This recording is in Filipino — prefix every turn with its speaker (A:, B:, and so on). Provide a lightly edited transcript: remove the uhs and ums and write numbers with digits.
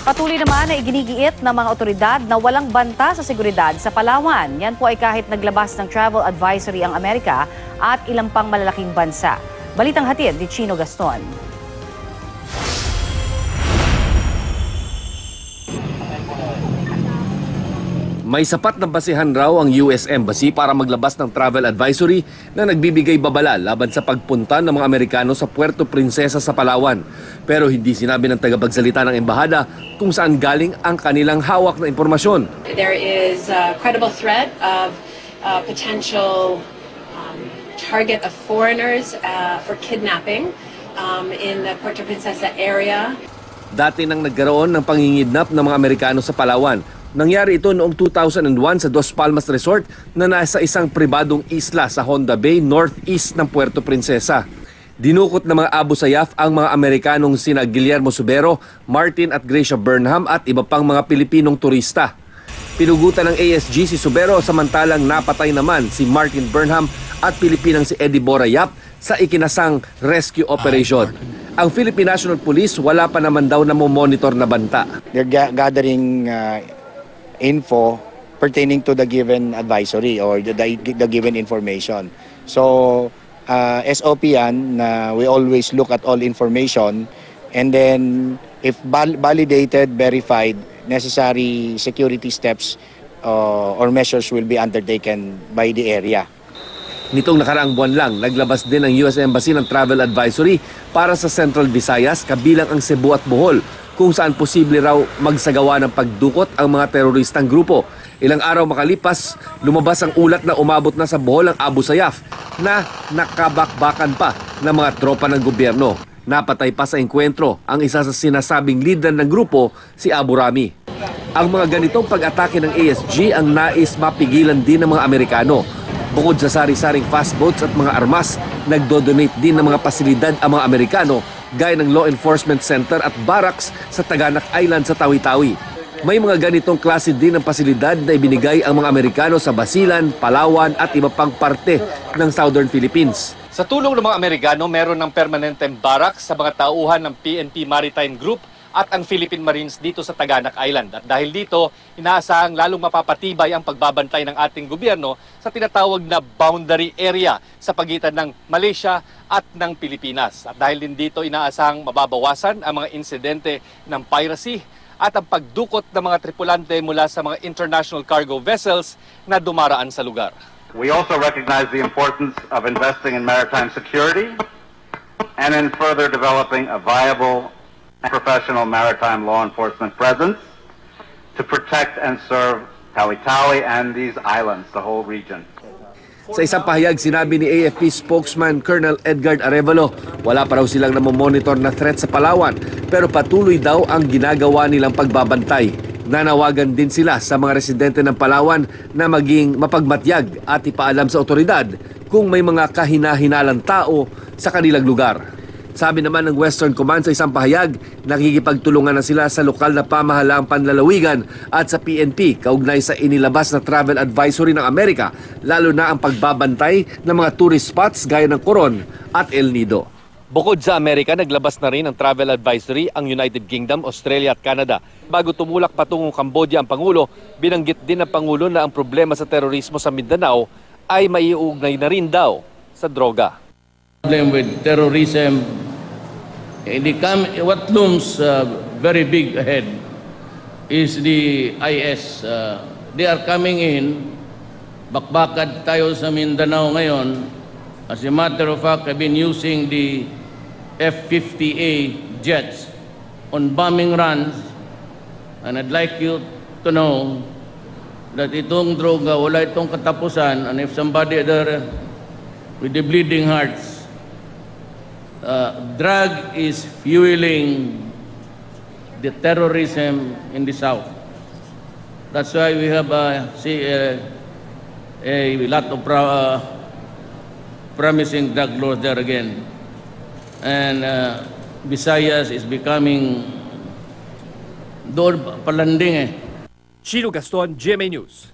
A: Patuloy naman na iginigiit ng mga otoridad na walang banta sa seguridad sa Palawan. Yan po ay kahit naglabas ng travel advisory ang Amerika at ilang pang malalaking bansa. Balitang hatid ni Chino Gaston.
B: May sapat na basihan raw ang US Embassy para maglabas ng travel advisory na nagbibigay babala laban sa pagpunta ng mga Amerikano sa Puerto Princesa sa Palawan. Pero hindi sinabi ng tagapagsalita ng embahada kung saan galing ang kanilang hawak na impormasyon.
C: There is a credible threat of potential target of foreigners for kidnapping in the Puerto Princesa area.
B: Dati nang nagkaroon ng pangingidnap ng mga Amerikano sa Palawan. Nangyari ito noong 2001 sa Dos Palmas Resort na nasa isang pribadong isla sa Honda Bay, northeast ng Puerto Princesa. Dinukot ng mga Abu Sayyaf ang mga Amerikanong sina Guillermo Subero, Martin at Gracia Burnham at iba pang mga Pilipinong turista. Pinugutan ng ASG si Subero samantalang napatay naman si Martin Burnham at Pilipinang si Eddie Bora Yap sa ikinasang rescue operation. Ang Philippine National Police wala pa naman daw na monitor na banta.
D: They're gathering info pertaining to the given advisory or the given information. So, SOP yan na we always look at all information and then if validated, verified, necessary security steps or measures will be undertaken by the area.
B: Nitong nakaraang buwan lang, naglabas din ang US Embassy ng travel advisory para sa Central Visayas kabilang ang Cebu at Bohol, kung saan posible raw magsagawa ng pagdukot ang mga teroristang grupo. Ilang araw makalipas, lumabas ang ulat na umabot na sa Bohol ang Abu Sayyaf na nakabakbakan pa ng mga tropa ng gobyerno. Napatay pa sa engkwentro ang isa sa sinasabing leader ng grupo, si Abu Rami. Ang mga ganitong pag-atake ng ASG ang nais mapigilan din ng mga Amerikano. Bukod sa sari-saring fast boats at mga armas, nagdo-donate din ng mga pasilidad ang mga Amerikano gaya ng Law Enforcement Center at Barracks sa Taganak Island sa Tawi-Tawi. May mga ganitong klase din ng pasilidad na ibinigay ang mga Amerikano sa Basilan, Palawan at iba pang parte ng Southern Philippines. Sa tulong ng mga Amerikano, meron ng permanenteng barracks sa mga tauhan ng PNP Maritime Group at ang Philippine Marines dito sa Taganak Island. At dahil dito, inaasahang lalong mapapatibay ang pagbabantay ng ating gobyerno sa tinatawag na boundary area sa pagitan ng Malaysia at ng Pilipinas. At dahil din dito, inaasahang mababawasan ang mga insidente ng piracy at ang pagdukot ng mga tripulante mula sa mga international cargo vessels na dumaraan sa lugar.
E: We also recognize the importance of investing in maritime security and in further developing a viable professional maritime law enforcement presence to protect and serve Tawi-Tawi and these islands, the whole region.
B: Sa isang pahayag, sinabi ni AFP spokesman Colonel Edgar Arevalo, wala pa raw silang namomonitor na threat sa Palawan, pero patuloy daw ang ginagawa nilang pagbabantay. Nanawagan din sila sa mga residente ng Palawan na maging mapagmatyag at ipaalam sa otoridad kung may mga kahina-hinalang tao sa kanilang lugar. Sabi naman ng Western Command sa isang pahayag, nakikipagtulungan na sila sa lokal na pamahalaang panlalawigan at sa PNP kaugnay sa inilabas na travel advisory ng Amerika, lalo na ang pagbabantay ng mga tourist spots gaya ng Coron at El Nido. Bukod sa Amerika, naglabas na rin ng travel advisory ang United Kingdom, Australia at Canada. Bago tumulak patungong Cambodia ang Pangulo, binanggit din ng Pangulo na ang problema sa terorismo sa Mindanao ay maiuugnay na rin daw sa droga.
F: Problem with terrorism, what looms very big ahead is the IS. They are coming in, bakbakad tayo sa Mindanao ngayon. As a matter of fact, I've been using the F-50A jets on bombing runs, and I'd like you to know that itong droga, wala itong katapusan, and if somebody there with the bleeding hearts, drug is fueling the terrorism in the South. That's why we have a lot of promising drug lords there again. And Visayas is becoming doon palanding eh.
B: Chino Gaston, GMA News.